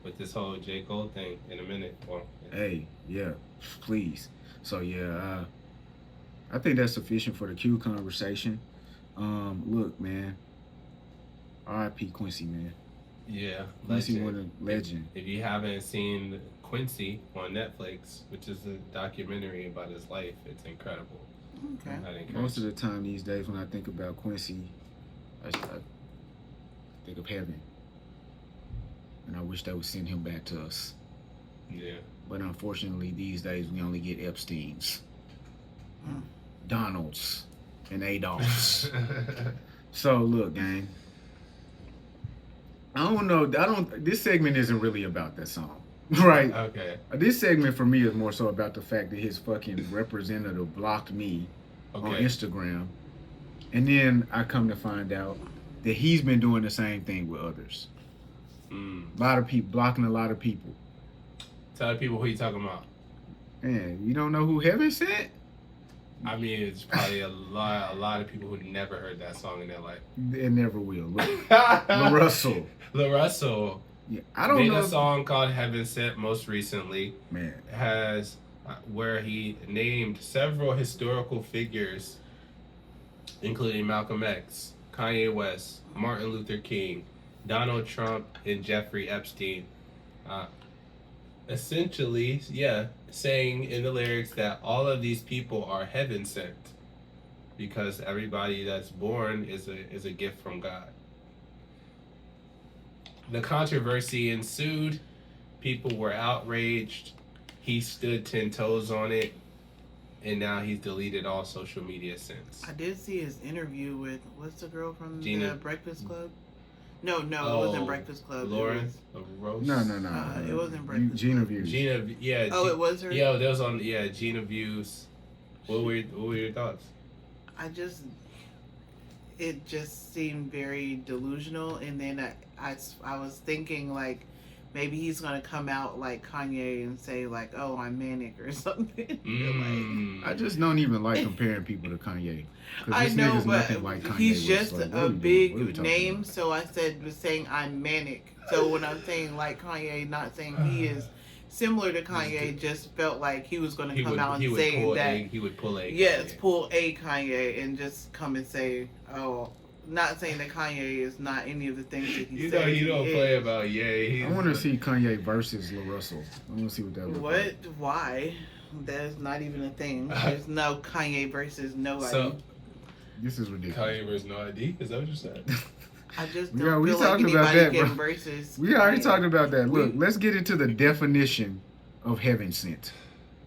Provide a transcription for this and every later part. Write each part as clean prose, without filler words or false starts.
with this whole J. Cole thing in a minute. Well, yeah. Hey, yeah, please. So I think that's sufficient for the Q conversation. Look, man, R.I.P. Quincy, man. Yeah, Quincy was legend. a If legend. if you haven't seen Quincy on Netflix, which is a documentary about his life, it's incredible. Okay. I'd Most of encourage. the time these days, when I think about Quincy, I think of heaven, and I wish they would send him back to us. Yeah. But unfortunately, these days we only get Epstein's, Donalds, and Adolphs. So look, gang. I don't know. I don't. This segment isn't really about that song, right? Okay. This segment for me is more so about the fact that his fucking representative blocked me on Okay. Instagram, and then I come to find out that he's been doing the same thing with others. Mm. A lot of people blocking a lot of people. Tell the people who you talking about. Man, you don't know who Heaven sent? I mean, it's probably a lot of people who never heard that song in their life. They never will. Look, Larussell. Larussell Yeah, I don't made know. a song called Heaven Sent most recently. Man, Has where he named several historical figures, including Malcolm X, Kanye West, Martin Luther King, Donald Trump, and Jeffrey Epstein. Uh, Essentially, yeah, saying in the lyrics that all of these people are heaven sent because everybody that's born is a gift from God. The controversy ensued. People were outraged. He stood 10 toes on it, and now he's deleted all social media since. I did see his interview with what's the girl from Gina. the Breakfast Club? No, it wasn't Oh, Breakfast Club. Lauren It was, Rose. no. It wasn't Breakfast Gina Club. Views. Gina, yeah. Oh, it was her. Yeah, that was on. Yeah, Gina Views. What were your thoughts? I just, it just seemed very delusional, and then I was thinking like maybe he's gonna come out like Kanye and say like, oh, I'm manic or something. Mm. I just don't even like comparing people to Kanye. 'Cause I this know, nigga's but nothing like Kanye he's West. just Like, what a we doing? What are we big talking name, about? so I was saying I'm manic. So when I'm saying like Kanye, not saying he is similar to Kanye, just felt like he was going to come out and say that. He would pull a. Yes, Kanye. pull a Kanye and just come and say, oh, not saying that Kanye is not any of the things that he You said. know you don't he play is. about Ye. I want to see Kanye versus Larussell. I want to see what that looks What? like. Why? That's not even a thing. There's no Kanye versus nobody. So This is ridiculous. Kanye versus No ID. Is that what you said? I just Yeah, don't we feel like talked about anybody that, can bro. versus. We already Kanye. talked about that. Look, We- let's get into the definition of heaven sent.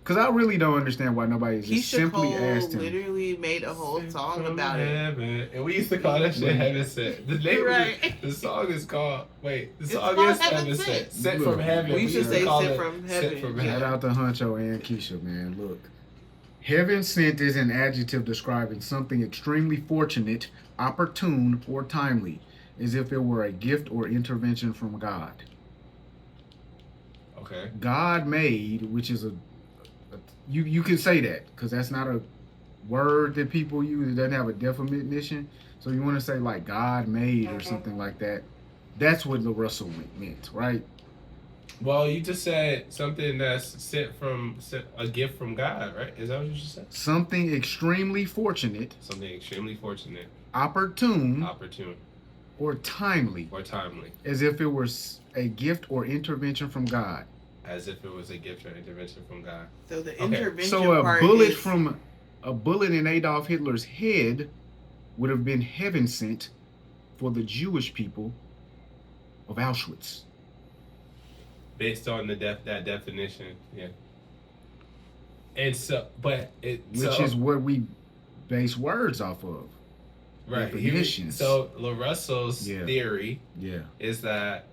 Because I really don't understand why nobody just Keisha simply Cole asked him. literally made a whole Sent song from about it. heaven. And we used to call that shit Heaven Sent. The name Right. of the song is called. Wait, the It's song called is Heaven Heaven Sent. Sent. Sent Look, from heaven. we should used to say call Sent it from Sent heaven. from Yeah. Shout heaven. out to Huncho and Keisha, man. Look, heaven sent is an adjective describing something extremely fortunate, opportune, or timely, as if it were a gift or intervention from God. Okay. God made, which is you can say that because that's not a word that people use. It doesn't have a definition. So you want to say like God made or something like that. That's what the Russell meant, right? Well, you just said something that's sent a gift from God, right? Is that what you just said? Something extremely fortunate, Something extremely fortunate, opportune, opportune, or timely, or timely, as if it was a gift or intervention from God. as if it was a gift or intervention from God. So the Okay. intervention So a part bullet is, from a bullet in Adolf Hitler's head would have been heaven sent for the Jewish people of Auschwitz. Based on that definition, yeah. And so, but Which is what we base words off of. right. definitions. So Larussell's Yeah. theory Yeah. is that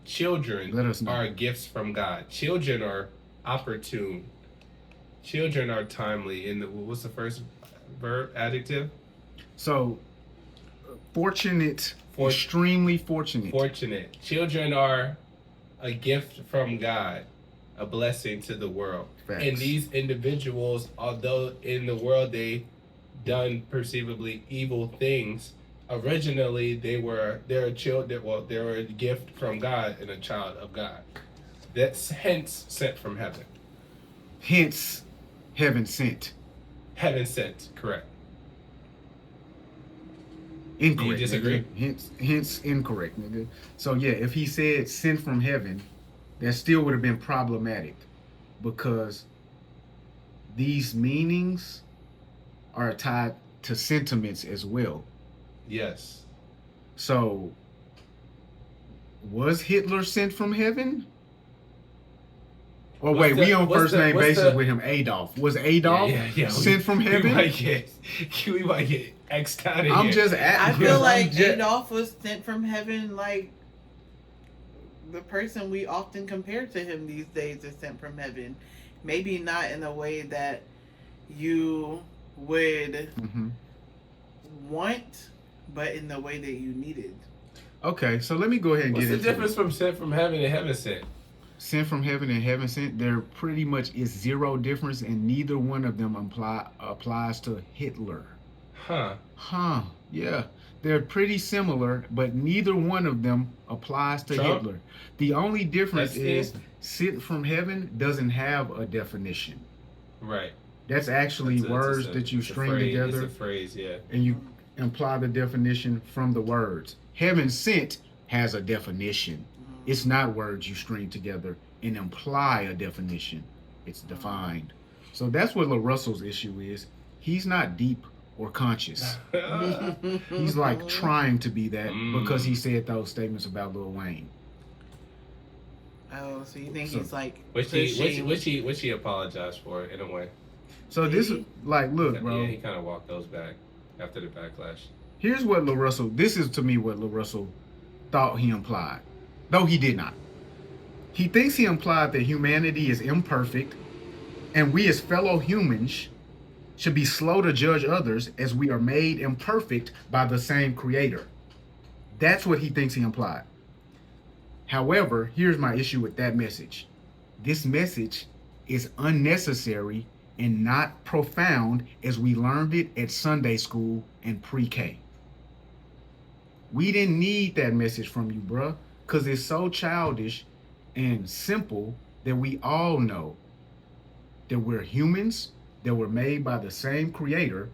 children Let us know. are gifts from God. Children are opportune. Children are timely. In the what's the first verb adjective? So fortunate, For- extremely fortunate. Fortunate. Children are a gift from God, a blessing to the world. Facts. And these individuals, although in the world they done perceivably evil things, originally they're a child. Well, they were a gift from God and a child of God. That's hence sent from heaven. Hence, heaven sent. Heaven sent, correct. Incorrect. Do you disagree? Nigga. Hence incorrect, nigga. So yeah, if he said sent from heaven, that still would have been problematic, because these meanings are tied to sentiments as well. Yes. So, was Hitler sent from heaven? Or wait, we on first name basis with him. Adolf. Was Adolf sent from heaven? We might get X'd out of here. I'm just I feel like Adolf was sent from heaven, like the person we often compare to him these days is sent from heaven. Maybe not in a way that you would want, but in the way that you needed. Okay, so let me go ahead and What's get into the difference from sent from heaven and heaven sent? Sent from heaven and heaven sent, there pretty much is zero difference, and neither one of them applies to Hitler. Yeah. They're pretty similar, but neither one of them applies to Trump? Hitler. The only difference is sent from heaven doesn't have a definition. Right. That's actually words that you string together. It's a phrase, yeah. And you imply the definition from the words. Heaven sent has a definition. It's not words you string together and imply a definition. It's defined. So that's what Larussell's issue is. He's not deep or conscious. He's like trying to be that because he said those statements about Lil Wayne. Oh, so you think he's like which he apologized for in a way. So this is like, look, bro. Yeah, he kind of walked those back after the backlash. Here's what Larussell. This is to me what Larussell thought he implied, though he did not. He thinks he implied that humanity is imperfect, and we as fellow humans should be slow to judge others as we are made imperfect by the same creator. That's what he thinks he implied. However, here's my issue with that message. This message is unnecessary and not profound as we learned it at Sunday school and pre-K. We didn't need that message from you, bruh, because it's so childish and simple that we all know that we're humans, that were made by the same creator,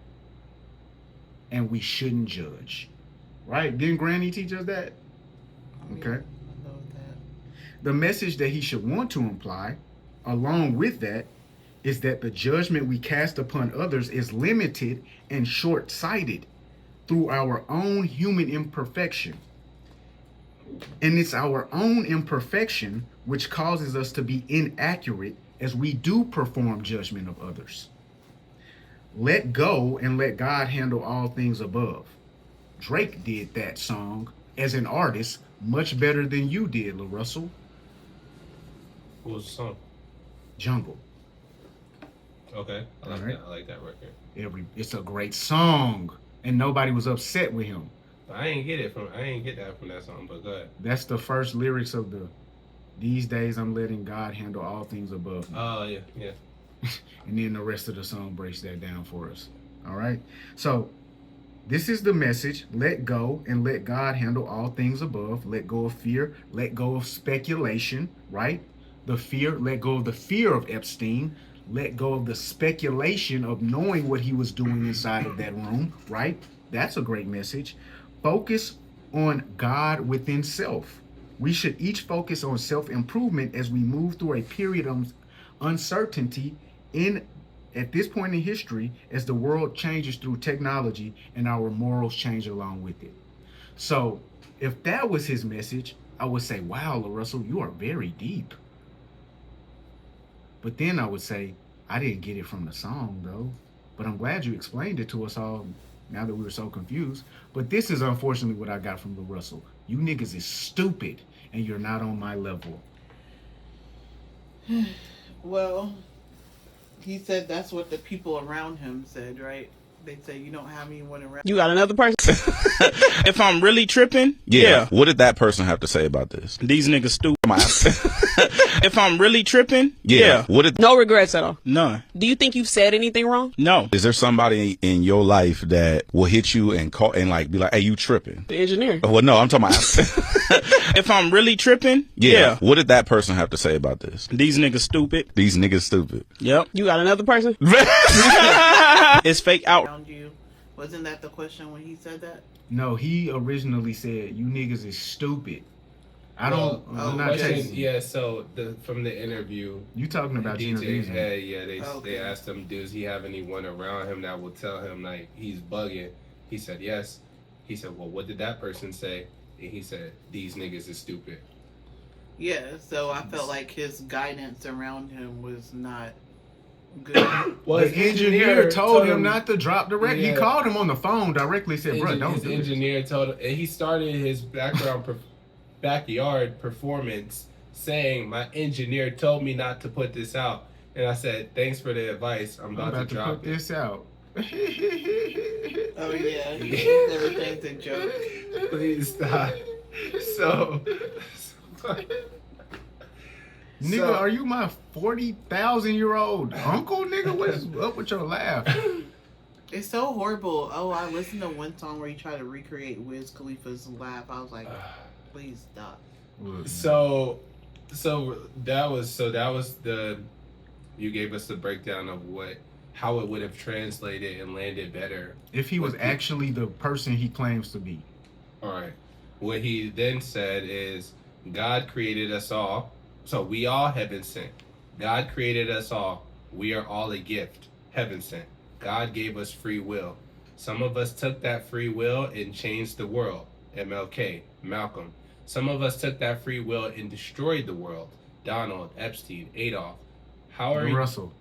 and we shouldn't judge. Right? Didn't Granny teach us that? Okay. The message that he should want to imply, along with that, is that the judgment we cast upon others is limited and short-sighted through our own human imperfection. And it's our own imperfection which causes us to be inaccurate as we do perform judgment of others. Let go and let God handle all things above. Drake did that song as an artist much better than you did, Larussell. What was the song? Jungle. Okay, I like that record. It's a great song, and nobody was upset with him. I ain't get that from that song, but go ahead. That's the first lyrics of these days I'm letting God handle all things above me. Oh, yeah. And then the rest of the song breaks that down for us. All right? So, this is the message. Let go and let God handle all things above. Let go of fear. Let go of speculation, right? Let go of the fear of Epstein. Let go of the speculation of knowing what he was doing inside of that room, right? That's a great message. Focus on God within self. We should each focus on self-improvement as we move through a period of uncertainty at this point in history as the world changes through technology and our morals change along with it. So if that was his message, I would say, wow, Larussell, you are very deep. But then I would say, I didn't get it from the song though, but I'm glad you explained it to us all now that we were so confused. But this is unfortunately what I got from Larussell. You niggas is stupid and you're not on my level. Well, he said that's what the people around him said, right? They said, you don't have anyone around. You got another person? If I'm really tripping, yeah. What did that person have to say about this? These niggas stupid. If I'm really tripping, yeah. What did? No regrets at all. None. Do you think you've said anything wrong? No. Is there somebody in your life that will hit you and call and like be like, "Hey, you tripping?" The engineer. Well, no, I'm talking about. If I'm really tripping, yeah. What did that person have to say about this? These niggas stupid. These niggas stupid. Yep. You got another person? It's fake out. Around you. Wasn't that the question when he said that? No, he originally said, "You niggas is stupid." I'm not question, taking. yeah. So from the interview, You talking about Gina DJ Vision? had, they Okay. asked him, does he have anyone around him that will tell him like he's bugging? He said yes. He said, well, what did that person say? And he said, these niggas is stupid. Yeah, so I felt like his guidance around him was not good. Well, The his engineer told him not to drop direct. Yeah. He called him on the phone directly. Said, "Bro, don't his do this." engineer told him, and he started his backyard performance saying, "My engineer told me not to put this out," and I said, "Thanks for the advice. I'm about to drop put it." this out. Oh yeah, everything's a joke. Please stop. So Nigga, are you my 40,000-year-old uncle, nigga? What's up with your laugh? It's so horrible. Oh, I listened to one song where he tried to recreate Wiz Khalifa's laugh. I was like, please stop. So that was the you gave us the breakdown of how it would have translated and landed better If he was actually the person he claims to be. All right. What he then said is, God created us all, so we all heaven sent. God created us all. We are all a gift, heaven sent. God gave us free will. Some of us took that free will and changed the world. MLK, Malcolm. Some of us took that free will and destroyed the world. Donald, Epstein, Adolf. Larussell.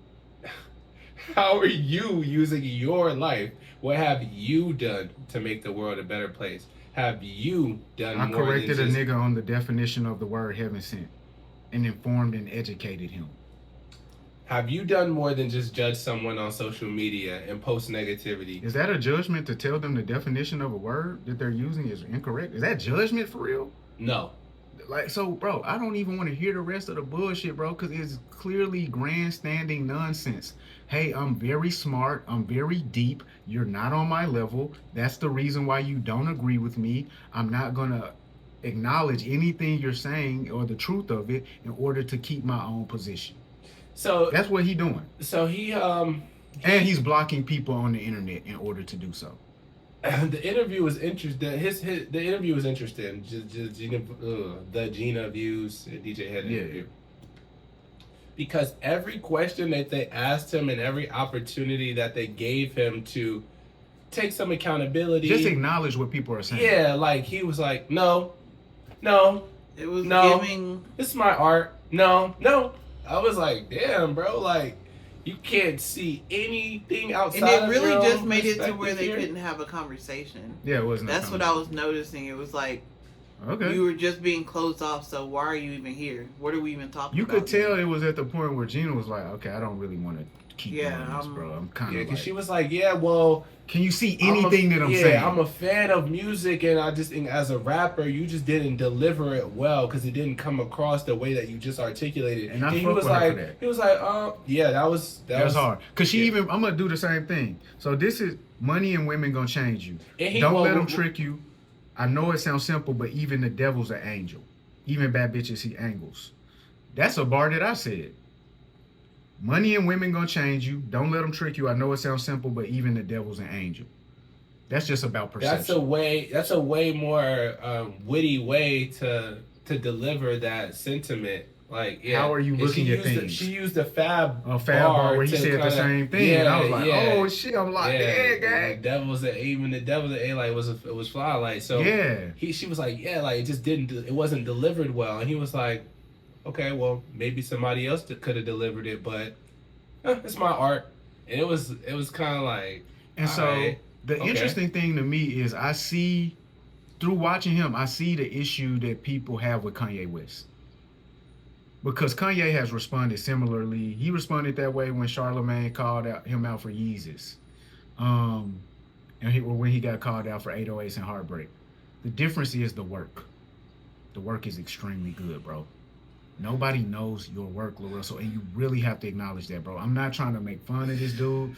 How are you using your life? What have you done to make the world a better place? Have you done I more corrected than a just... nigga on the definition of the word heaven sent and informed and educated him. Have you done more than just judge someone on social media and post negativity? Is that a judgment to tell them the definition of a word that they're using is incorrect? Is that judgment for real? No. Like, so, bro, I don't even want to hear the rest of the bullshit, bro, because it's clearly grandstanding nonsense. Hey, I'm very smart. I'm very deep. You're not on my level. That's the reason why you don't agree with me. I'm not going to acknowledge anything you're saying or the truth of it in order to keep my own position. So That's what he's doing. So he And he's blocking people on the internet in order to do so. the interview was interesting. The interview was interesting. Just Gina, the Gina views DJ had an interview. Because every question that they asked him and every opportunity that they gave him to take some accountability, Just acknowledge what people are saying. yeah, like he was like, no, It was No. giving. this is my art. No. I was like, damn, bro, like you can't see anything outside. And it of really your just own made it to where perspective they here. couldn't have a conversation. Yeah, it wasn't. That's what I was noticing. It was like, Okay. you were just being closed off, so why are you even here? What are we even talking You about? could tell it was at the point where Gina was like, okay, I don't really want to keep Yeah, doing this, bro. I'm kind Yeah, of because like, she was like, yeah, well, can you see anything that I'm yeah, saying? I'm a fan of music, and I just think as a rapper, you just didn't deliver it well because it didn't come across the way that you just articulated. And I he fuck was with her like, for that. he was like, yeah, that was hard. Because she yeah. even, I'm going to do the same thing. So this is, money and women going to change you. And he- Don't well, let them well, trick you. I know it sounds simple, but even the devil's an angel. Even bad bitches see angles. That's a bar that I said. Money and women gonna change you. Don't let them trick you. I know it sounds simple, but even the devil's an angel. That's just about perception. That's a way more witty way to deliver that sentiment. Like, yeah. How are you And looking she at used things? She used the fab bar where he to said the kinda- same thing, and I was like, oh shit, I'm like, yeah, gang. Even the devil's a like was fly like so. Yeah. She was like, yeah, like it wasn't delivered well, and he was like, okay, well maybe somebody else could have delivered it, but it's my art, and it was kind of like. And so alright, the okay. interesting thing to me is I see, through watching him, I see the issue that people have with Kanye West. Because Kanye has responded similarly. He responded that way when Charlamagne called him out for Yeezus. And when he got called out for 808s and Heartbreak. The difference is the work. The work is extremely good, bro. Nobody knows your work, Larussell, and you really have to acknowledge that, bro. I'm not trying to make fun of this dude,